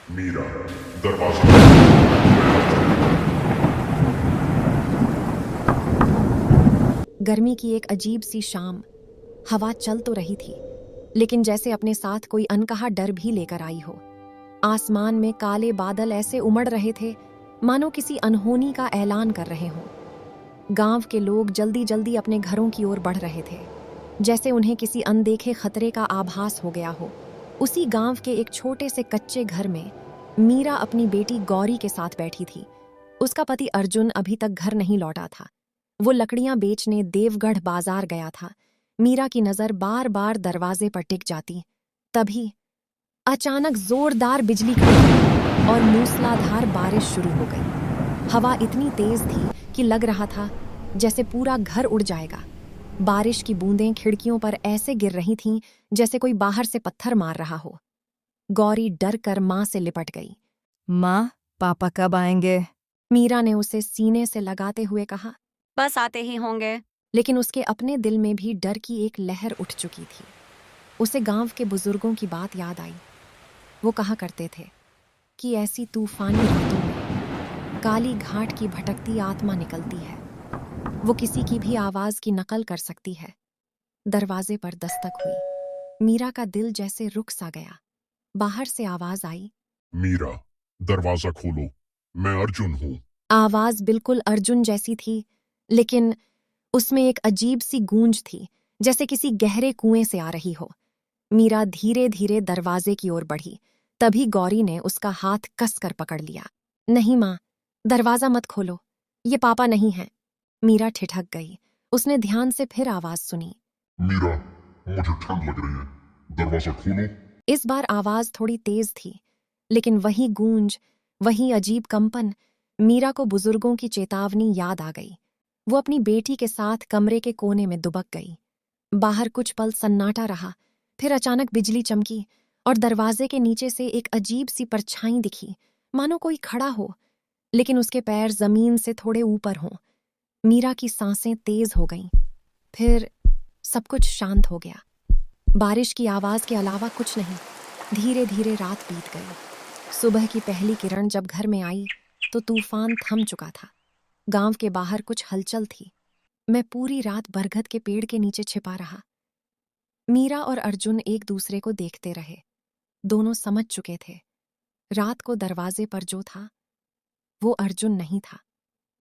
मीरा, दरवाजा खोलो। गर्मी की एक अजीब सी शाम। हवा चल तो रही थी, लेकिन जैसे अपने साथ कोई अनकहा डर भी लेकर आई हो। आसमान में काले बादल ऐसे उमड़ रहे थे मानो किसी अनहोनी का ऐलान कर रहे हों। गांव के लोग जल्दी जल्दी अपने घरों की ओर बढ़ रहे थे, जैसे उन्हें किसी अनदेखे खतरे का आभास हो गया हो। उसी गांव के एक छोटे से कच्चे घर में मीरा अपनी बेटी गौरी के साथ बैठी थी। उसका पति अर्जुन अभी तक घर नहीं लौटा था। वो लकड़ियां बेचने देवगढ़ बाजार गया था। मीरा की नजर बार बार दरवाजे पर टिक जाती। तभी अचानक जोरदार बिजली कड़की और मूसलाधार बारिश शुरू हो गई। हवा इतनी तेज थी कि लग रहा था जैसे पूरा घर उड़ जाएगा। बारिश की बूंदें खिड़कियों पर ऐसे गिर रही थीं जैसे कोई बाहर से पत्थर मार रहा हो। गौरी डर कर मां से लिपट गई। माँ, पापा कब आएंगे? मीरा ने उसे सीने से लगाते हुए कहा, बस आते ही होंगे। लेकिन उसके अपने दिल में भी डर की एक लहर उठ चुकी थी। उसे गांव के बुजुर्गों की बात याद आई। वो कहा करते थे कि ऐसी तूफानी रातों में काली घाट की भटकती आत्मा निकलती है। वो किसी की भी आवाज की नकल कर सकती है। दरवाजे पर दस्तक हुई। मीरा का दिल जैसे रुक सा गया। बाहर से आवाज आई, मीरा, दरवाजा खोलो। मैं अर्जुन हूँ। आवाज बिल्कुल अर्जुन जैसी थी, लेकिन उसमें एक अजीब सी गूंज थी, जैसे किसी गहरे कुएं से आ रही हो। मीरा धीरे धीरे दरवाजे की ओर बढ़ी। तभी गौरी ने उसका हाथ कसकर पकड़ लिया। नहीं मां, दरवाजा मत खोलो, ये पापा नहीं हैं। मीरा ठिठक गई। उसने ध्यान से फिर आवाज सुनी। मीरा, मुझे ठंड लग रही है। दरवाजा खोलो। इस बार आवाज थोड़ी तेज थी, लेकिन वही गूंज, वही अजीब कंपन। मीरा को बुजुर्गों की चेतावनी याद आ गई। वो अपनी बेटी के साथ कमरे के कोने में दुबक गई। बाहर कुछ पल सन्नाटा रहा, फिर अचानक बिजली चमकी और दरवाजे के नीचे से एक अजीब सी परछाई दिखी, मानो कोई खड़ा हो, लेकिन उसके पैर जमीन से थोड़े ऊपर हों। मीरा की सांसें तेज हो गईं। फिर सब कुछ शांत हो गया। बारिश की आवाज के अलावा कुछ नहीं। धीरे धीरे रात बीत गई। सुबह की पहली किरण जब घर में आई तो तूफान थम चुका था। गांव के बाहर कुछ हलचल थी। मैं पूरी रात बरगद के पेड़ के नीचे छिपा रहा। मीरा और अर्जुन एक दूसरे को देखते रहे। दोनों समझ चुके थे, रात को दरवाजे पर जो था वो अर्जुन नहीं था,